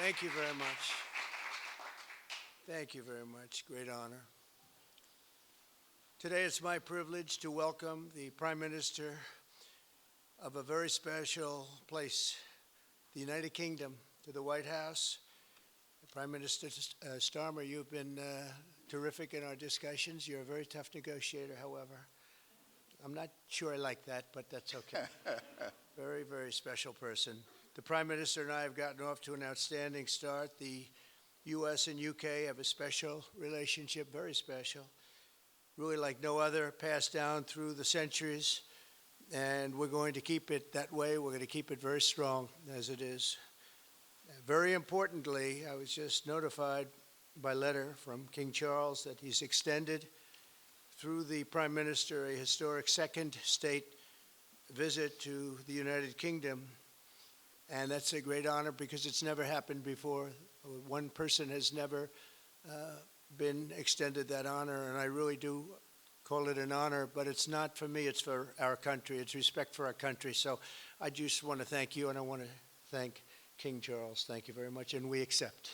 Thank you very much. Thank you very much. Great honor. Today it's my privilege to welcome the Prime Minister of a very special place, the United Kingdom, to the White House. Prime Minister Starmer, you've been terrific in our discussions. You're a very tough negotiator, however. I'm not sure I like that, but that's okay. Very, very special person. The Prime Minister and I have gotten off to an outstanding start. The U.S. and UK have a special relationship, very special, really like no other, passed down through the centuries, and we're going to keep it that way. We're going to keep it very strong as it is. Very importantly, I was just notified by letter from King Charles that he's extended through the Prime Minister a historic second state visit to the United Kingdom. And that's a great honor because it's never happened before. One person has never been extended that honor, and I really do call it an honor, but it's not for me, it's for our country. It's respect for our country. So I just want to thank you, and I want to thank King Charles. Thank you very much, and we accept.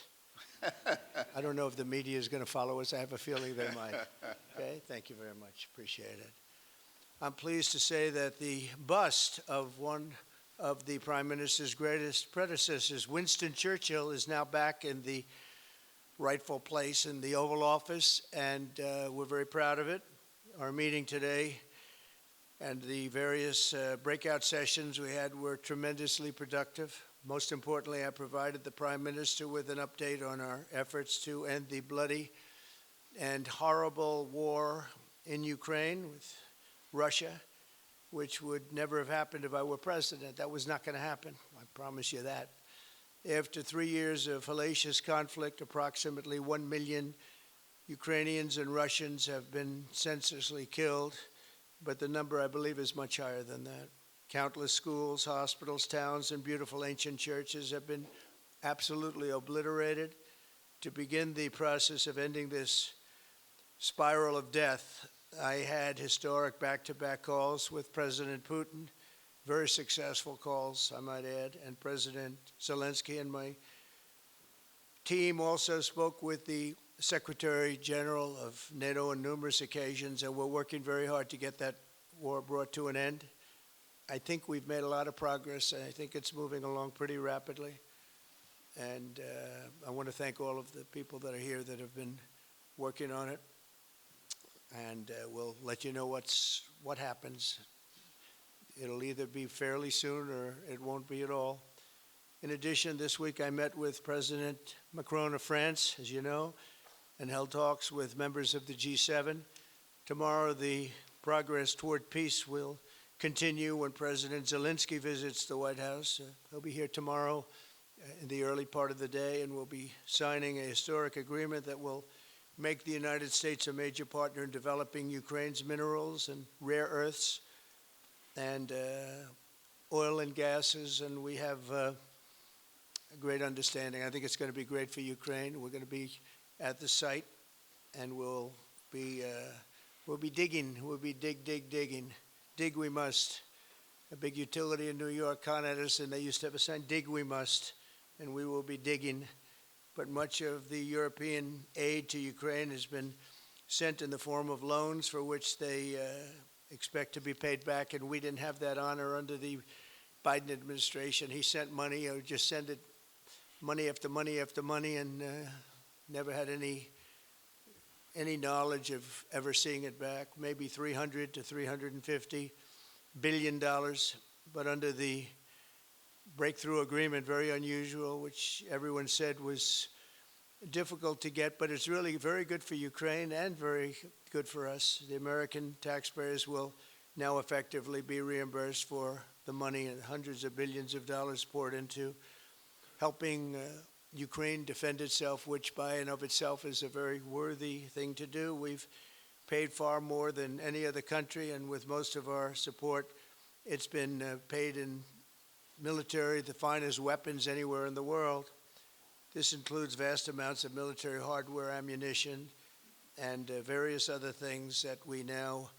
I don't know if the media is going to follow us. I have a feeling they might. Okay, thank you very much. Appreciate it. I'm pleased to say that the bust of one of the Prime Minister's greatest predecessors, Winston Churchill, is now back in the rightful place in the Oval Office, and we're very proud of it. Our meeting today and the various breakout sessions we had were tremendously productive. Most importantly, I provided the Prime Minister with an update on our efforts to end the bloody and horrible war in Ukraine with Russia, which would never have happened if I were president. That was not going to happen. I promise you that. After 3 years of hellacious conflict, approximately 1 million Ukrainians and Russians have been senselessly killed, but the number, I believe, is much higher than that. Countless schools, hospitals, towns, and beautiful ancient churches have been absolutely obliterated. To begin the process of ending this spiral of death, I had historic back-to-back calls with President Putin, very successful calls, I might add, and President Zelensky, and my team also spoke with the Secretary General of NATO on numerous occasions, and we're working very hard to get that war brought to an end. I think we've made a lot of progress, and I think it's moving along pretty rapidly. And I want to thank all of the people that are here that have been working on it. And we'll let you know what happens. It'll either be fairly soon or it won't be at all. In addition, this week I met with President Macron of France, as you know, and held talks with members of the G7. Tomorrow, the progress toward peace will continue when President Zelensky visits the White House. He'll be here tomorrow in the early part of the day, and we'll be signing a historic agreement that will make the United States a major partner in developing Ukraine's minerals and rare earths and oil and gases, and we have a great understanding. I think it's going to be great for Ukraine. We're going to be at the site, and we'll be digging. We'll be digging. Dig we must. A big utility in New York contacted us, and they used to have a sign, dig we must, and we will be digging. But much of the European aid to Ukraine has been sent in the form of loans for which they expect to be paid back, and we didn't have that honor under the Biden administration. He sent money, or just sent it, money after money after money, and never had any knowledge of ever seeing it back. Maybe $300 to $350 billion, but under the breakthrough agreement, very unusual, which everyone said was difficult to get, but it's really very good for Ukraine and very good for us. The American taxpayers will now effectively be reimbursed for the money and hundreds of billions of dollars poured into helping Ukraine defend itself, which by and of itself is a very worthy thing to do. We've paid far more than any other country, and with most of our support, it's been paid in military, the finest weapons anywhere in the world. This includes vast amounts of military hardware, ammunition, and various other things that we now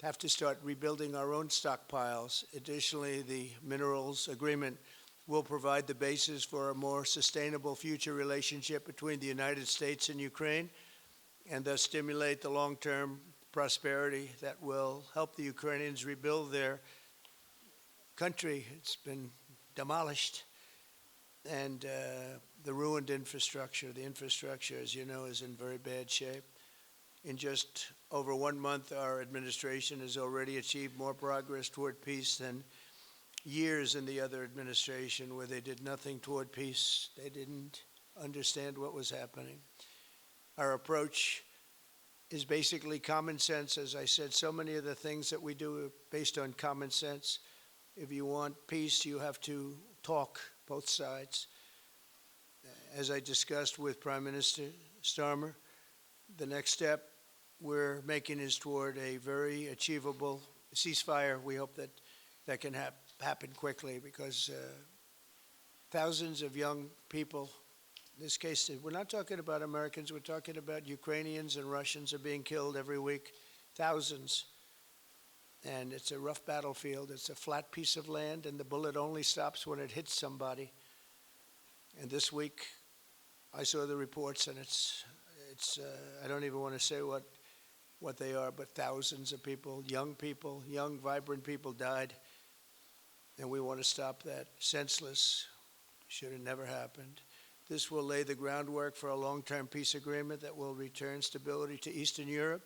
have to start rebuilding our own stockpiles. Additionally, the minerals agreement will provide the basis for a more sustainable future relationship between the United States and Ukraine, and thus stimulate the long-term prosperity that will help the Ukrainians rebuild their country. It's been demolished, and the ruined infrastructure. The infrastructure, as you know, is in very bad shape. In just over 1 month, our administration has already achieved more progress toward peace than years in the other administration where they did nothing toward peace. They didn't understand what was happening. Our approach is basically common sense. As I said, so many of the things that we do are based on common sense. If you want peace, you have to talk, both sides. As I discussed with Prime Minister Starmer, the next step we're making is toward a very achievable ceasefire. We hope that that can happen quickly, because thousands of young people, in this case, we're not talking about Americans, we're talking about Ukrainians and Russians are being killed every week, thousands. And it's a rough battlefield. It's a flat piece of land, and the bullet only stops when it hits somebody. And this week, I saw the reports, and it's I don't even want to say what they are, but thousands of people, young, vibrant people died. And we want to stop that. Senseless. Should have never happened. This will lay the groundwork for a long-term peace agreement that will return stability to Eastern Europe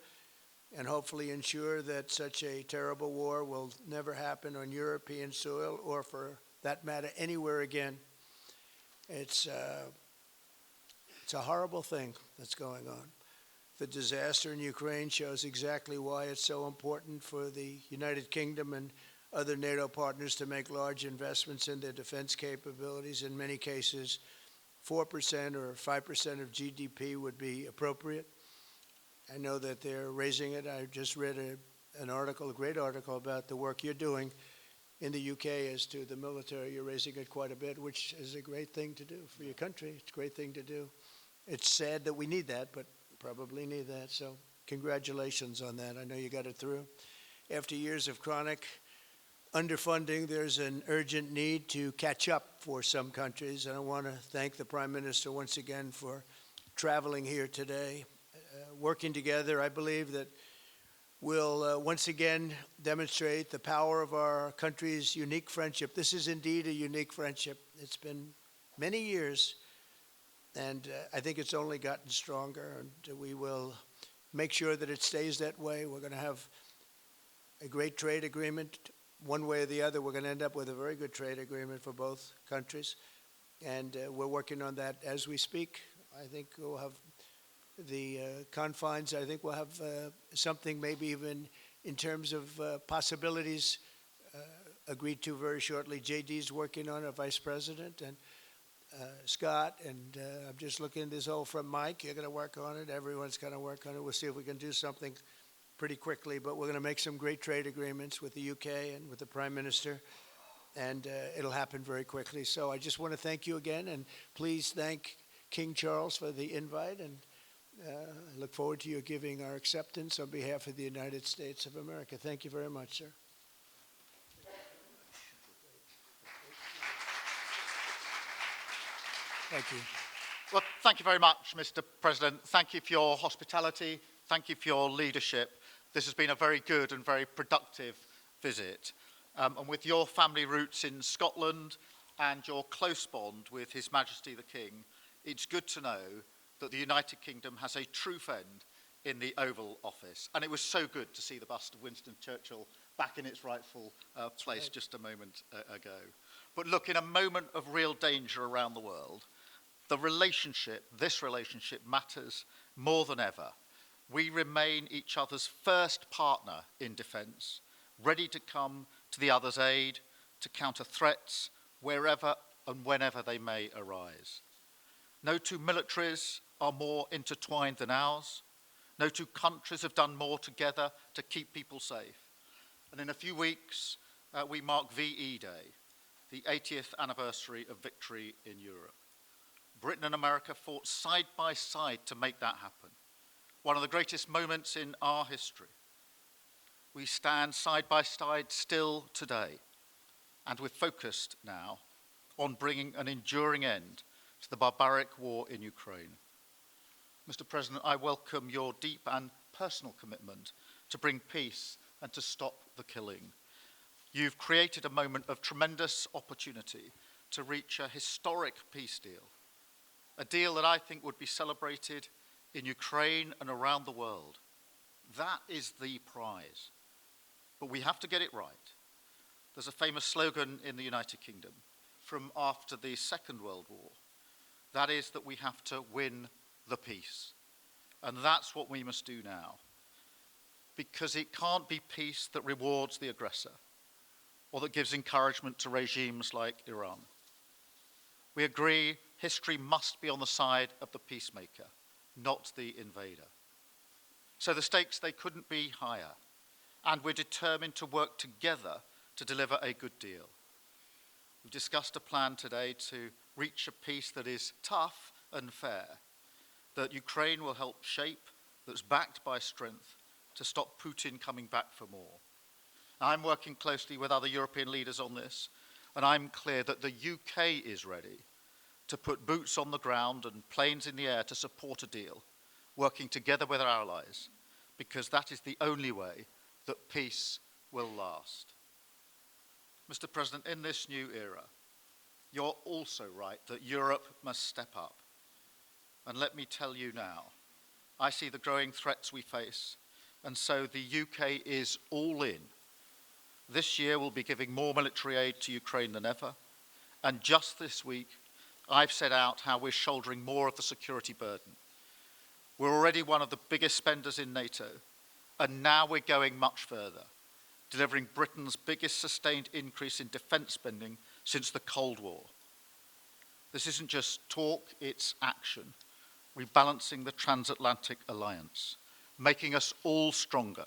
and hopefully ensure that such a terrible war will never happen on European soil, or for that matter, anywhere again. It's a horrible thing that's going on. The disaster in Ukraine shows exactly why it's so important for the United Kingdom and other NATO partners to make large investments in their defense capabilities. In many cases, 4% or 5% of GDP would be appropriate. I know that they're raising it. I just read an article, a great article, about the work you're doing in the UK as to the military. You're raising it quite a bit, which is a great thing to do for your country. It's a great thing to do. It's sad that we need that, but probably need that. So congratulations on that. I know you got it through. After years of chronic underfunding, there's an urgent need to catch up for some countries. And I want to thank the Prime Minister once again for traveling here today. Working together, I believe that we'll once again demonstrate the power of our country's unique friendship. This is indeed a unique friendship. It's been many years, and I think it's only gotten stronger, and we will make sure that it stays that way. We're going to have a great trade agreement. One way or the other, we're going to end up with a very good trade agreement for both countries, and we're working on that as we speak. I think we'll have the confines. I think we'll have something maybe even in terms of possibilities agreed to very shortly. JD's working on it, Vice President, and Scott, and I'm just looking at this all from Mike. You're going to work on it. Everyone's going to work on it. We'll see if we can do something pretty quickly, but we're going to make some great trade agreements with the UK and with the Prime Minister, and it'll happen very quickly. So I just want to thank you again, and please thank King Charles for the invite, and I look forward to you giving our acceptance on behalf of the United States of America. Thank you very much, sir. Thank you. Well, thank you very much, Mr. President. Thank you for your hospitality. Thank you for your leadership. This has been a very good and very productive visit. And with your family roots in Scotland and your close bond with His Majesty the King, it's good to know that the United Kingdom has a true friend in the Oval Office. And it was so good to see the bust of Winston Churchill back in its rightful place just a moment ago. But look, in a moment of real danger around the world, this relationship matters more than ever. We remain each other's first partner in defence, ready to come to the other's aid, to counter threats wherever and whenever they may arise. No two militaries are more intertwined than ours. No two countries have done more together to keep people safe. And in a few weeks, we mark VE Day, the 80th anniversary of victory in Europe. Britain and America fought side by side to make that happen. One of the greatest moments in our history. We stand side by side still today, and we're focused now on bringing an enduring end to the barbaric war in Ukraine. Mr. President, I welcome your deep and personal commitment to bring peace and to stop the killing. You've created a moment of tremendous opportunity to reach a historic peace deal, a deal that I think would be celebrated in Ukraine and around the world. That is the prize. But we have to get it right. There's a famous slogan in the United Kingdom from after the Second World War. That is that we have to win the peace. And that's what we must do now. Because it can't be peace that rewards the aggressor or that gives encouragement to regimes like Iran. We agree history must be on the side of the peacemaker, not the invader. So the stakes, they couldn't be higher. And we're determined to work together to deliver a good deal. We've discussed a plan today to reach a peace that is tough and fair, that Ukraine will help shape, that's backed by strength, to stop Putin coming back for more. I'm working closely with other European leaders on this, and I'm clear that the UK is ready to put boots on the ground and planes in the air to support a deal, working together with our allies, because that is the only way that peace will last. Mr. President, in this new era, you're also right that Europe must step up. And let me tell you now, I see the growing threats we face, and so the UK is all in. This year we'll be giving more military aid to Ukraine than ever, and just this week I've set out how we're shouldering more of the security burden. We're already one of the biggest spenders in NATO, and now we're going much further, delivering Britain's biggest sustained increase in defence spending since the Cold War. This isn't just talk, it's action, rebalancing the transatlantic alliance, making us all stronger,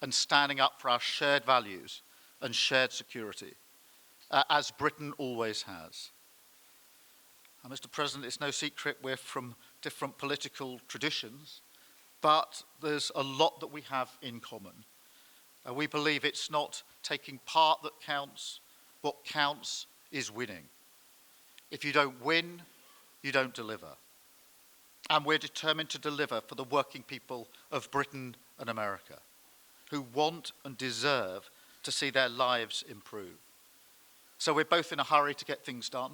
and standing up for our shared values and shared security, as Britain always has. And Mr. President, it's no secret we're from different political traditions, but there's a lot that we have in common. We believe it's not taking part that counts. What counts is winning. If you don't win, you don't deliver. And we're determined to deliver for the working people of Britain and America, who want and deserve to see their lives improve. So we're both in a hurry to get things done,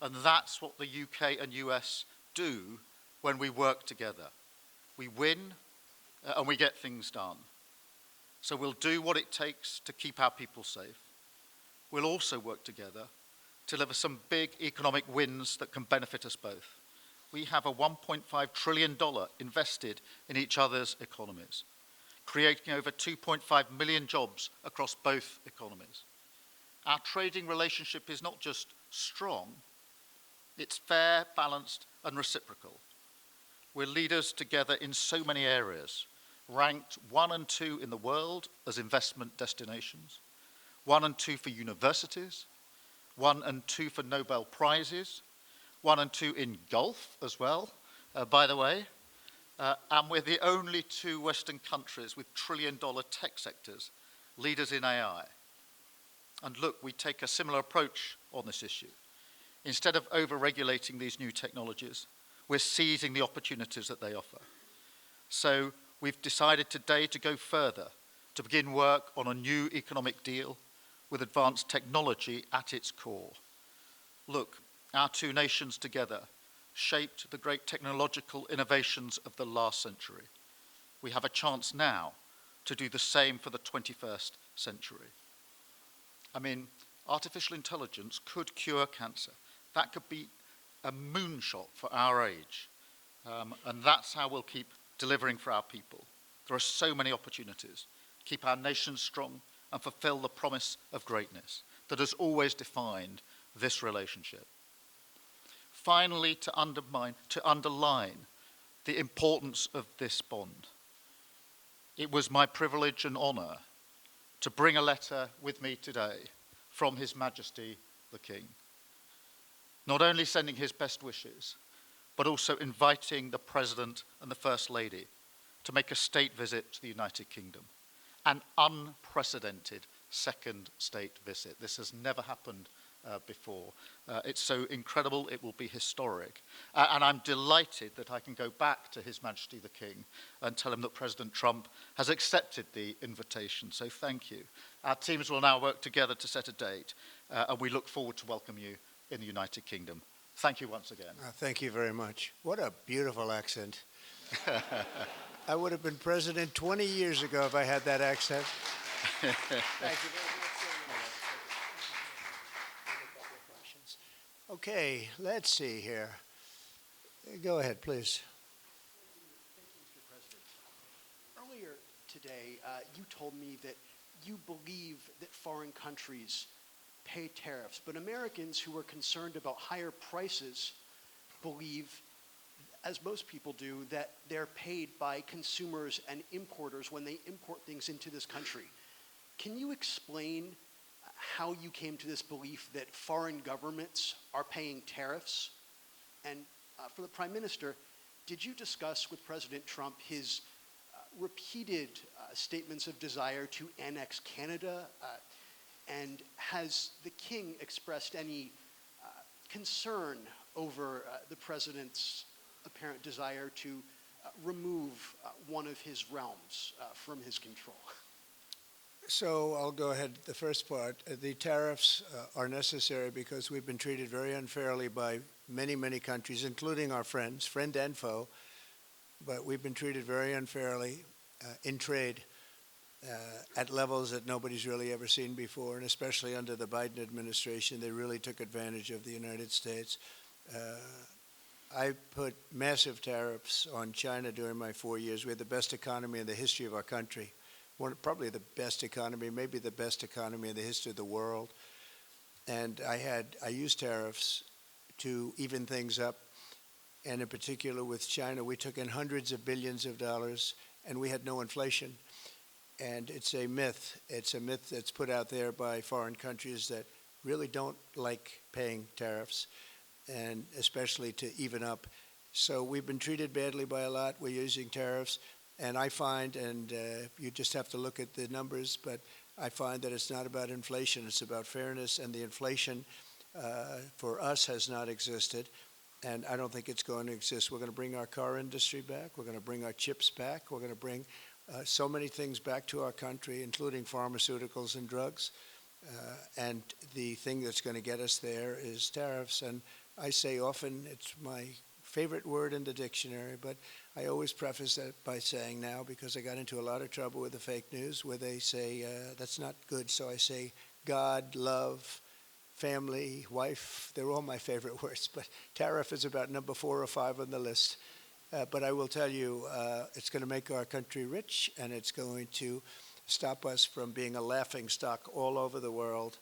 and that's what the UK and US do when we work together. We win and we get things done. So we'll do what it takes to keep our people safe. We'll also work together to deliver some big economic wins that can benefit us both. We have a $1.5 trillion invested in each other's economies, creating over 2.5 million jobs across both economies. Our trading relationship is not just strong, it's fair, balanced, and reciprocal. We're leaders together in so many areas, ranked 1 and 2 in the world as investment destinations, 1 and 2 for universities, 1 and 2 for Nobel Prizes, 1 and 2 in golf as well, by the way, and we're the only 2 Western countries with trillion-dollar tech sectors, leaders in AI. And look, we take a similar approach on this issue. Instead of over-regulating these new technologies, we're seizing the opportunities that they offer. So we've decided today to go further, to begin work on a new economic deal with advanced technology at its core. Look, our 2 nations together shaped the great technological innovations of the last century. We have a chance now to do the same for the 21st century. I mean, artificial intelligence could cure cancer. That could be a moonshot for our age. And that's how we'll keep delivering for our people. There are so many opportunities. Keep our nation strong and fulfill the promise of greatness that has always defined this relationship. Finally, to underline the importance of this bond. It was my privilege and honor to bring a letter with me today from His Majesty the King. Not only sending his best wishes, but also inviting the President and the First Lady to make a state visit to the United Kingdom. An unprecedented second state visit. This has never happened before. It's so incredible, it will be historic. And I'm delighted that I can go back to His Majesty the King and tell him that President Trump has accepted the invitation. So thank you. Our teams will now work together to set a date, and we look forward to welcome you in the United Kingdom. Thank you once again. Thank you very much. What a beautiful accent. I would have been president 20 years ago if I had that accent. Thank you very much. Okay, let's see here. Go ahead, please. Thank you, Mr. President. Earlier today, you told me that you believe that foreign countries pay tariffs, but Americans who are concerned about higher prices believe, as most people do, that they're paid by consumers and importers when they import things into this country. Can you explain how you came to this belief that foreign governments are paying tariffs? And for the Prime Minister, did you discuss with President Trump his repeated statements of desire to annex Canada? And has the King expressed any concern over the President's apparent desire to remove one of his realms from his control? So I'll go ahead. The first part, the tariffs are necessary because we've been treated very unfairly by many, many countries, including our friends, friend and foe. But we've been treated very unfairly in trade at levels that nobody's really ever seen before, and especially under the Biden administration, they really took advantage of the United States. I put massive tariffs on China during my 4 years. We had the best economy in the history of our country. Probably the best economy, maybe the best economy in the history of the world. And I used tariffs to even things up. And in particular with China, we took in hundreds of billions of dollars and we had no inflation. And it's a myth. It's a myth that's put out there by foreign countries that really don't like paying tariffs, and especially to even up. So we've been treated badly by a lot. We're using tariffs. And I find, and you just have to look at the numbers, but I find that it's not about inflation, it's about fairness, and the inflation for us has not existed, and I don't think it's going to exist. We're going to bring our car industry back, we're going to bring our chips back, we're going to bring so many things back to our country, including pharmaceuticals and drugs, and the thing that's going to get us there is tariffs. And I say often, it's my favorite word in the dictionary, but I always preface that by saying now, because I got into a lot of trouble with the fake news where they say that's not good, so I say God, love, family, wife, they're all my favorite words, but tariff is about number 4 or 5 on the list. But I will tell you, it's going to make our country rich, and it's going to stop us from being a laughing stock all over the world,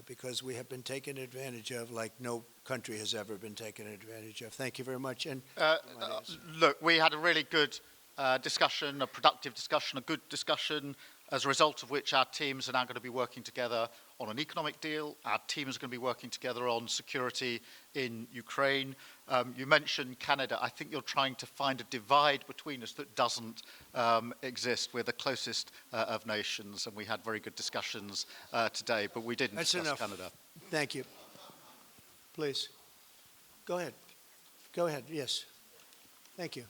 because we have been taken advantage of like no country has ever been taken advantage of. Thank you very much. And look, we had a really good discussion, a productive discussion, a good discussion, as a result of which our teams are now going to be working together on an economic deal. Our teams are going to be working together on security in Ukraine. You mentioned Canada. I think you're trying to find a divide between us that doesn't exist. We're the closest of nations, and we had very good discussions today, but we didn't discuss Canada. Thank you. Please. Go ahead. Go ahead, yes. Thank you.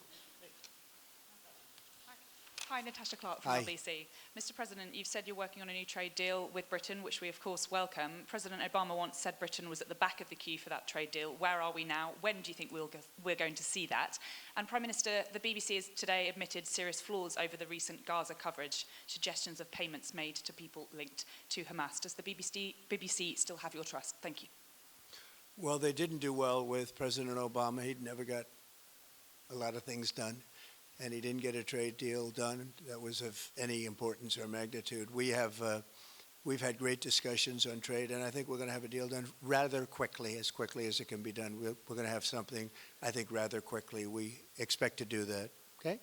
Hi, Natasha Clark from LBC. Mr. President, you've said you're working on a new trade deal with Britain, which we of course welcome. President Obama once said Britain was at the back of the queue for that trade deal. Where are we now? When do you think we're going to see that? And Prime Minister, the BBC has today admitted serious flaws over the recent Gaza coverage, suggestions of payments made to people linked to Hamas. Does the BBC still have your trust? Thank you. Well, they didn't do well with President Obama. He'd never got a lot of things done, and he didn't get a trade deal done that was of any importance or magnitude. We've had great discussions on trade, and I think we're going to have a deal done rather quickly as it can be done. We're going to have something, I think, rather quickly. We expect to do that. Okay?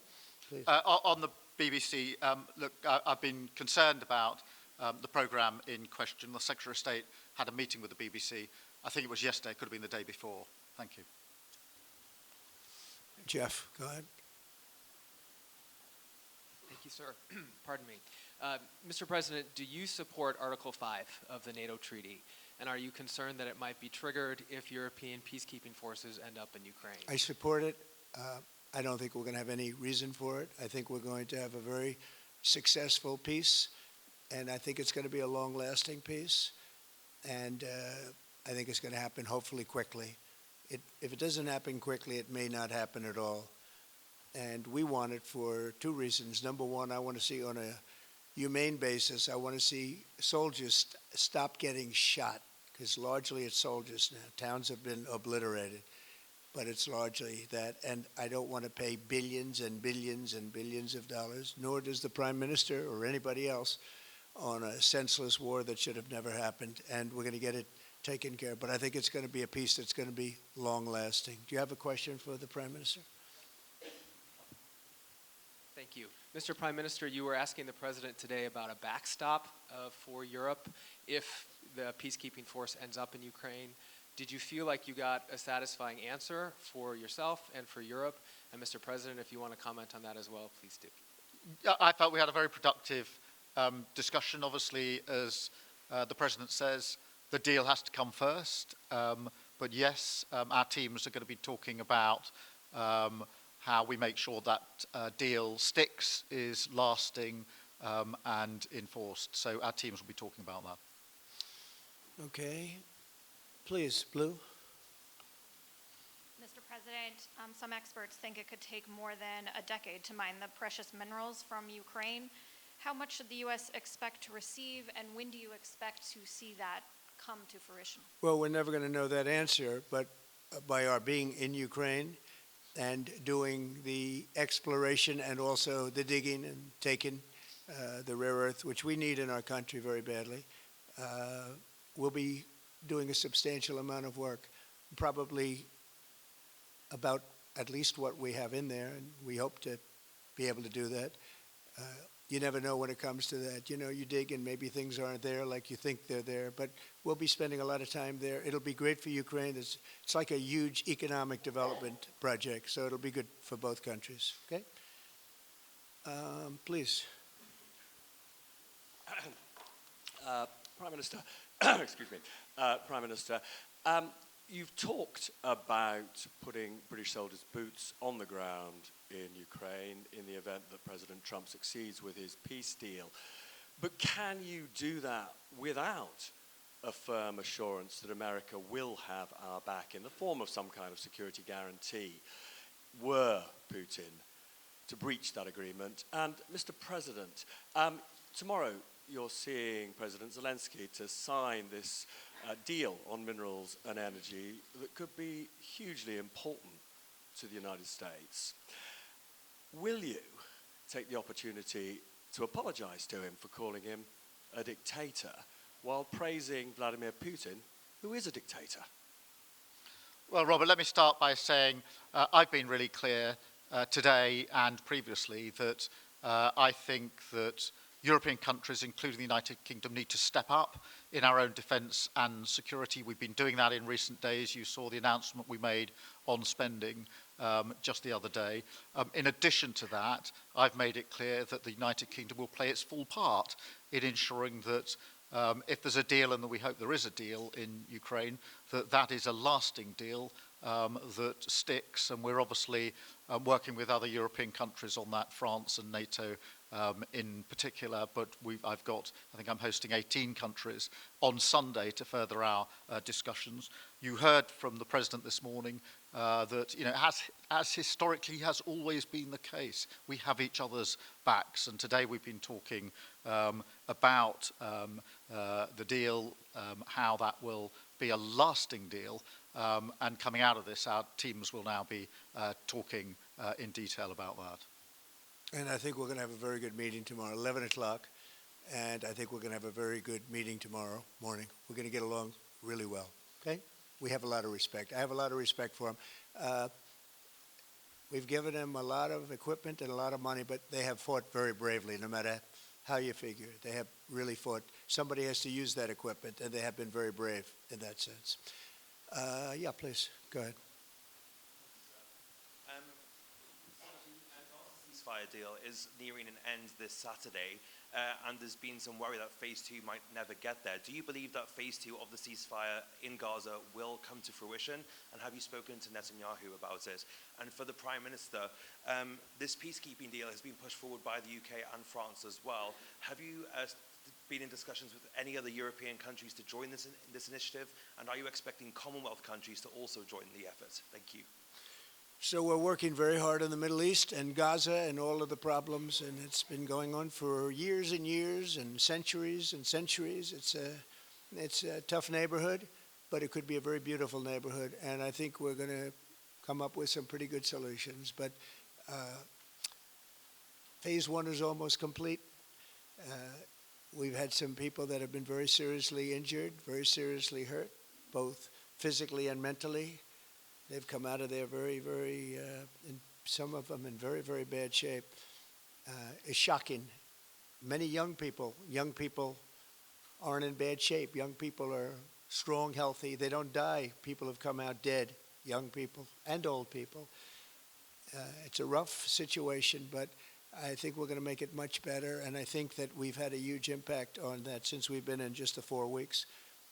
Please. On the BBC, look, I've been concerned about the programme in question. The Secretary of State had a meeting with the BBC. I think it was yesterday, it could have been the day before. Thank you. Jeff, go ahead. Thank Thank you, sir. Pardon me. Mr. President, do you support Article 5 of the NATO treaty? And are you concerned that it might be triggered if European peacekeeping forces end up in Ukraine? I support it. I don't think we're going to have any reason for it. I think we're going to have a very successful peace, and I think it's going to be a long-lasting peace. And I think it's going to happen hopefully quickly. If it doesn't happen quickly, it may not happen at all. And we want it for two reasons. Number one, I want to see on a humane basis, I want to see soldiers stop getting shot, because largely it's soldiers now. Towns have been obliterated, but it's largely that. And I don't want to pay billions and billions and billions of dollars, nor does the Prime Minister or anybody else, on a senseless war that should have never happened. And we're going to get it taken care of. But I think it's going to be a peace that's going to be long-lasting. Do you have a question for the Prime Minister? Thank you. Mr. Prime Minister, you were asking the President today about a backstop for Europe if the peacekeeping force ends up in Ukraine. Did you feel like you got a satisfying answer for yourself and for Europe? And Mr. President, if you want to comment on that as well, please do. I felt we had a very productive discussion. Obviously, as the President says, the deal has to come first. But yes, our teams are going to be talking about how we make sure that deal sticks, is lasting and enforced. So our teams will be talking about that. Okay. Please, Blue. Mr. President, some experts think it could take more than a decade to mine the precious minerals from Ukraine. How much should the U.S. expect to receive, and when do you expect to see that come to fruition? Well, we're never going to know that answer, but by our being in Ukraine and doing the exploration and also the digging and taking the rare earth, which we need in our country very badly, we'll be doing a substantial amount of work, probably about at least what we have in there, and we hope to be able to do that. You never know when it comes to that. You know, you dig and maybe things aren't there like you think they're there, but we'll be spending a lot of time there. It'll be great for Ukraine. It's like a huge economic development project, so it'll be good for both countries. Okay? Please. Prime Minister, excuse me, Prime Minister, you've talked about putting British soldiers' boots on the ground in Ukraine in the event that President Trump succeeds with his peace deal. But can you do that without a firm assurance that America will have our back in the form of some kind of security guarantee were Putin to breach that agreement? And Mr. President, tomorrow you're seeing President Zelensky to sign this deal on minerals and energy that could be hugely important to the United States. Will you take the opportunity to apologize to him for calling him a dictator while praising Vladimir Putin, who is a dictator? Well, Robert, let me start by saying I've been really clear today and previously that I think that European countries, including the United Kingdom, need to step up in our own defence and security. We've been doing that in recent days. You saw the announcement we made on spending just the other day. In addition to that, I've made it clear that the United Kingdom will play its full part in ensuring that if there's a deal, and we hope there is a deal in Ukraine, that is a lasting deal that sticks. And we're obviously working with other European countries on that, France and NATO in particular, but I think I'm hosting 18 countries on Sunday to further our discussions. You heard from the President this morning that, you know, as historically has always been the case, we have each other's backs, and today we've been talking about the deal, how that will be a lasting deal, and coming out of this, our teams will now be talking in detail about that. And I think we're going to have a very good meeting tomorrow, 11 o'clock, and I think we're going to have a very good meeting tomorrow morning. We're going to get along really well, okay? We have a lot of respect. I have a lot of respect for them. We've given them a lot of equipment and a lot of money, but they have fought very bravely, no matter how you figure it. They have really fought. Somebody has to use that equipment, and they have been very brave in that sense. Yeah, please, go ahead. ceasefire deal is nearing an end this Saturday, and there's been some worry that phase 2 might never get there. Do you believe that phase 2 of the ceasefire in Gaza will come to fruition? And have you spoken to Netanyahu about it? And for the Prime Minister, this peacekeeping deal has been pushed forward by the UK and France as well. Have you been in discussions with any other European countries to join this initiative? And are you expecting Commonwealth countries to also join the effort? Thank you. So we're working very hard in the Middle East and Gaza and all of the problems, and it's been going on for years and years and centuries and centuries. It's a tough neighborhood, but it could be a very beautiful neighborhood, and I think we're going to come up with some pretty good solutions. But phase 1 is almost complete. We've had some people that have been very seriously injured, very seriously hurt, both physically and mentally. They've come out of there some of them in very, very bad shape. It's shocking. Many young people aren't in bad shape. Young people are strong, healthy. They don't die. People have come out dead, young people and old people. It's a rough situation, but I think we're going to make it much better, and I think that we've had a huge impact on that since we've been in just the 4 weeks.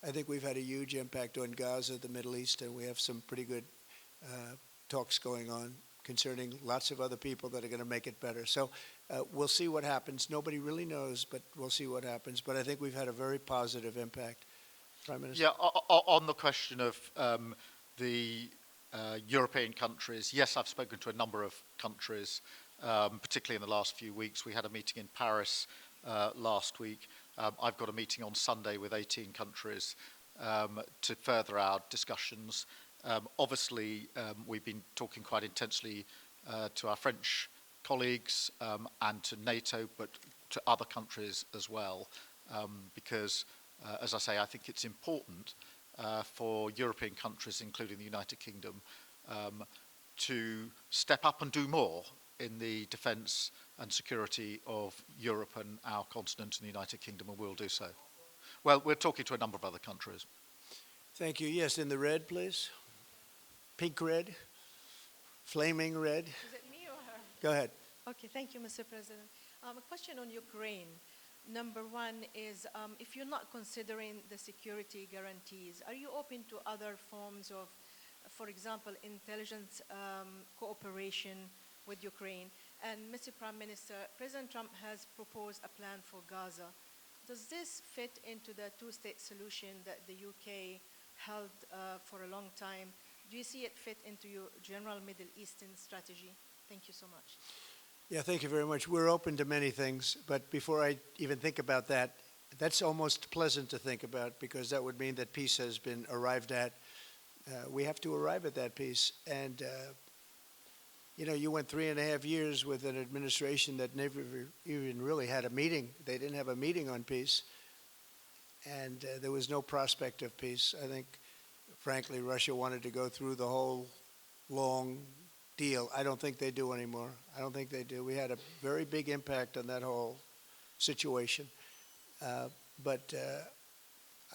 I think we've had a huge impact on Gaza, the Middle East, and we have some pretty good talks going on concerning lots of other people that are going to make it better. So we'll see what happens. Nobody really knows, but we'll see what happens. But I think we've had a very positive impact. Prime Minister? Yeah, on the question of the European countries, yes, I've spoken to a number of countries, particularly in the last few weeks. We had a meeting in Paris last week. I've got a meeting on Sunday with 18 countries to further our discussions. Obviously, we've been talking quite intensely to our French colleagues and to NATO, but to other countries as well, because, as I say, I think it's important for European countries, including the United Kingdom, to step up and do more in the defence and security of Europe and our continent and the United Kingdom, and we'll do so. Well, we're talking to a number of other countries. Thank you. Yes, in the red, please. Pink red, flaming red. Is it me or her? Go ahead. Okay, thank you, Mr. President. A question on Ukraine. Number one is, if you're not considering the security guarantees, are you open to other forms of, for example, intelligence cooperation with Ukraine? And Mr. Prime Minister, President Trump has proposed a plan for Gaza. Does this fit into the two-state solution that the UK held for a long time? Do you see it fit into your general Middle Eastern strategy? Thank you so much. Yeah, thank you very much. We're open to many things, but before I even think about that, that's almost pleasant to think about because that would mean that peace has been arrived at. We have to arrive at that peace. And, you know, you went 3.5 years with an administration that never even really had a meeting. They didn't have a meeting on peace. And there was no prospect of peace. I think, frankly, Russia wanted to go through the whole long deal. I don't think they do anymore. I don't think they do. We had a very big impact on that whole situation. But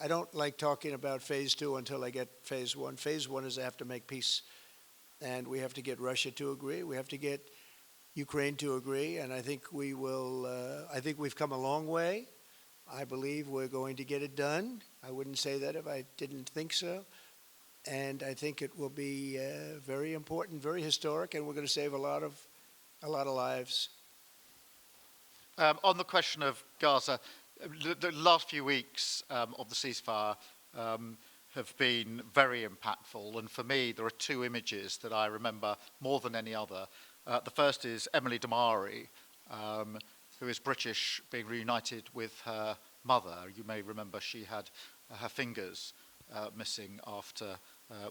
I don't like talking about phase 2 until I get phase 1. Phase 1 is I have to make peace. And we have to get Russia to agree. We have to get Ukraine to agree. And I think we will, I think we've come a long way. I believe we're going to get it done. I wouldn't say that if I didn't think so. And I think it will be very important, very historic, and we're going to save a lot of lives. On the question of Gaza, the last few weeks of the ceasefire have been very impactful. And for me, there are 2 images that I remember more than any other. The first is Emily Damari, who is British, being reunited with her mother. You may remember she had her fingers missing after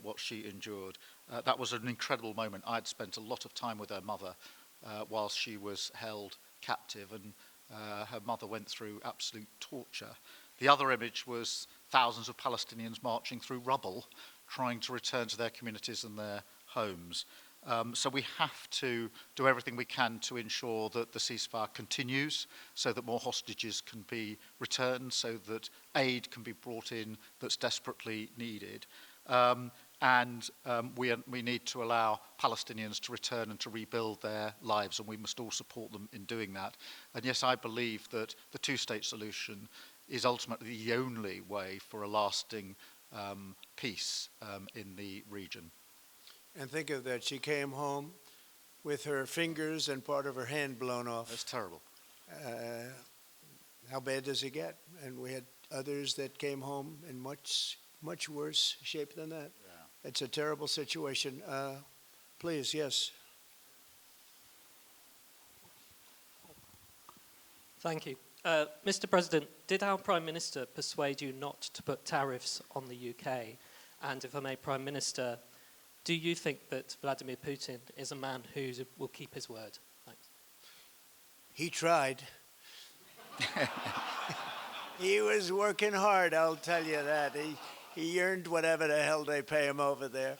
what she endured. That was an incredible moment. I'd spent a lot of time with her mother whilst she was held captive, and her mother went through absolute torture. The other image was thousands of Palestinians marching through rubble, trying to return to their communities and their homes. So we have to do everything we can to ensure that the ceasefire continues, so that more hostages can be returned, so that aid can be brought in that's desperately needed. and we need to allow Palestinians to return and to rebuild their lives, and we must all support them in doing that. And yes, I believe that the two-state solution is ultimately the only way for a lasting peace in the region. And think of that, she came home with her fingers and part of her hand blown off. That's terrible. How bad does it get? And we had others that came home in much, much worse shape than that. Yeah. It's a terrible situation. Please, yes. Thank you. Mr. President, did our Prime Minister persuade you not to put tariffs on the UK? And if I may, Prime Minister, do you think that Vladimir Putin is a man who will keep his word? Thanks. He tried. He was working hard, I'll tell you that. He earned whatever the hell they pay him over there.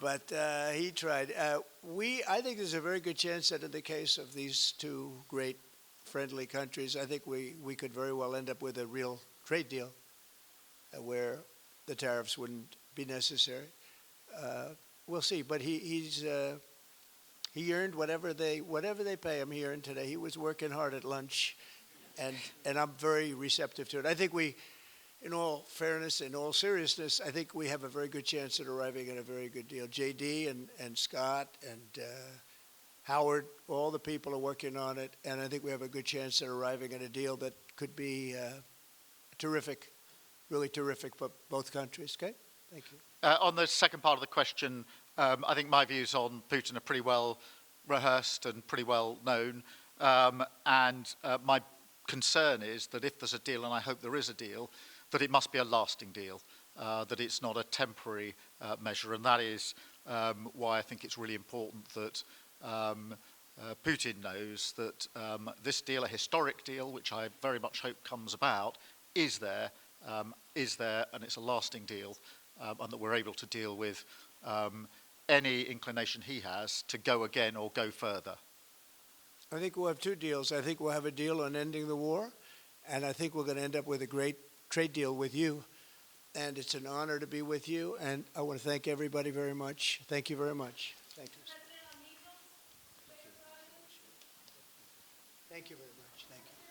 But he tried. I think there's a very good chance that in the case of these two great friendly countries, I think we could very well end up with a real trade deal where the tariffs wouldn't be necessary. We'll see, but he earned whatever they pay him. He earned today. He was working hard at lunch, and I'm very receptive to it. I think we, in all fairness, in all seriousness, I think we have a very good chance at arriving at a very good deal. JD and Scott and Howard, all the people are working on it, and I think we have a good chance at arriving at a deal that could be terrific, really terrific for both countries. Okay, thank you. On the second part of the question, I think my views on Putin are pretty well rehearsed and pretty well known. And my concern is that if there's a deal, and I hope there is a deal, that it must be a lasting deal, that it's not a temporary measure. And that is why I think it's really important that Putin knows that this deal, a historic deal, which I very much hope comes about, is there, and it's a lasting deal. And that we're able to deal with any inclination he has to go again or go further. I think we'll have two deals. I think we'll have a deal on ending the war, and I think we're going to end up with a great trade deal with you. And it's an honor to be with you, and I want to thank everybody very much. Thank you very much. Thank you. Thank you very much. Thank you.